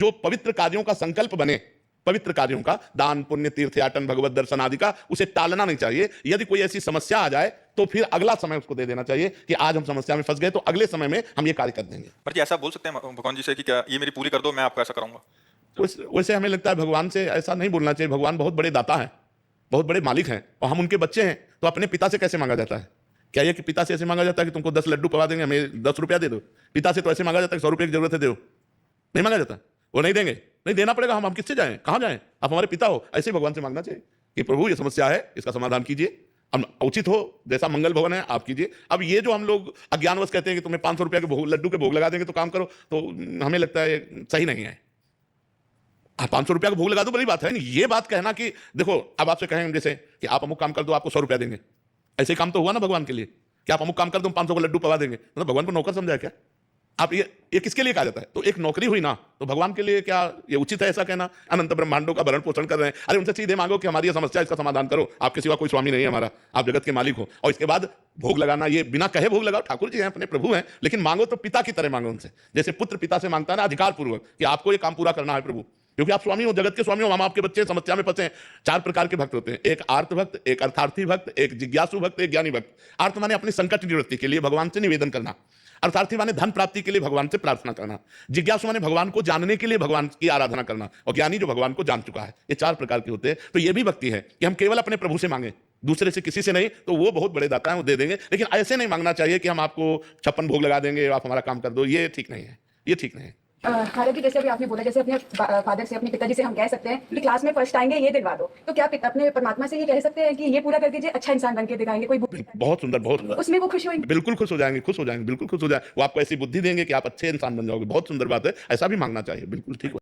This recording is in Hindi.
जो पवित्र कार्यों का संकल्प बने, पवित्र कार्यों का, दान पुण्य तीर्थयाटन भगवत दर्शन आदि का, उसे टालना नहीं चाहिए। यदि कोई ऐसी समस्या आ जाए तो फिर अगला समय उसको दे देना चाहिए कि आज हम समस्या में फंस गए तो अगले समय में हम ये कार्य कर देंगे। पर जी ऐसा बोल सकते हैं भगवान जी से कि क्या ये मेरी पूरी कर दो, मैं आपको ऐसा करूंगा? वैसे हमें लगता है भगवान से ऐसा नहीं बोलना चाहिए। भगवान बहुत बड़े दाता हैं, बहुत बड़े मालिक हैं, और हम उनके बच्चे हैं। तो अपने पिता से कैसे मांगा जाता है? क्या ये कि पिता से ऐसे मांगा जाता है कि तुमको 10 लड्डू पवा देंगे, हमें 10 रुपया दे दो? पिता से तो ऐसे मांगा जाता है 100 रुपये की जरूरत है, दो। नहीं मांगा जाता, वो नहीं देंगे, नहीं देना पड़ेगा। हम किससे जाएं, कहाँ जाएं? आप हमारे पिता हो। ऐसे भगवान से मांगना चाहिए कि प्रभु ये समस्या है, इसका समाधान कीजिए, हम उचित हो, जैसा मंगल भवन है आप कीजिए। अब ये जो हम लोग अज्ञानवश कहते हैं कि तुम्हें 500 रुपया के भोग, लड्डू के भोग लगा देंगे तो काम करो, तो हमें लगता है सही नहीं है। 500 रुपया का भोग लगा दो, बड़ी बात है। ये बात कहना कि देखो, अब आपसे कहेंगे जैसे कि आप अमुक काम कर दो, आपको 100 रुपया देंगे, ऐसे काम तो हुआ ना भगवान के लिए कि आप अमुक काम कर दो, 500 का लड्डू पवा देंगे, मतलब भगवान को नौकर समझा क्या? आप ये किसके लिए कहा जाता है? तो एक नौकरी हुई ना, तो भगवान के लिए क्या ये उचित है ऐसा कहना? अनंत ब्रह्मांडों का भरण पोषण कर रहे हैं, अरे उनसे सीधे मांगो कि हमारी ये समस्या, इसका समाधान करो, आपके सिवा कोई स्वामी नहीं है हमारा, आप जगत के मालिक हो। और इसके बाद भोग लगाना, ये बिना कहे भोग लगाओ, ठाकुर जी हैं, अपने प्रभु हैं, लेकिन मांगो तो पिता की तरह मांगो उनसे, जैसे पुत्र पिता से मांगता है ना, अधिकार पूर्वक कि आपको ये काम पूरा करना है प्रभु, क्योंकि आप स्वामी हो, जगत के स्वामी हो, हम आपके बच्चे समस्या में फंसे हैं। 4 प्रकार के भक्त होते हैं, एक आर्त भक्त, एक अर्थार्थी भक्त, एक जिज्ञासु भक्त, एक ज्ञानी भक्त। आर्त माने अपनी संकट निवृत्ति के लिए भगवान से निवेदन करना, अर्थार्थी माने धन प्राप्ति के लिए भगवान से प्रार्थना करना, जिज्ञासु माने भगवान को जानने के लिए भगवान की आराधना करना, और ज्ञानी जो भगवान को जान चुका है। ये 4 प्रकार के होते हैं। तो ये भी भक्ति है कि हम केवल अपने प्रभु से मांगे, दूसरे से किसी से नहीं, तो वो बहुत बड़े दाता हैं, वो दे देंगे। लेकिन ऐसे नहीं मांगना चाहिए कि हम आपको 56 भोग लगा देंगे, आप हमारा काम कर दो, ये ठीक नहीं है, ये ठीक नहीं है। हालांकि जैसे अभी आपने बोला, जैसे अपने फादर से, अपने पिताजी से हम कह सकते हैं कि क्लास में फर्स्ट आएंगे, ये दिलवा दो, तो क्या अपने परमात्मा से ये कह सकते हैं कि ये पूरा कर दीजिए, अच्छा इंसान बन के दिखाएंगे? कोई बहुत सुंदर, बहुत सुंदर। उसमें वो खुश होंगे, बिल्कुल खुश हो जाएंगे, खुश हो जाएंगे, बिल्कुल खुश हो जाए। वो आपको ऐसी बुद्धि देंगे कि आप अच्छे इंसान बन जाओगे। बहुत सुंदर बात है, ऐसा भी मांगना चाहिए, बिल्कुल ठीक।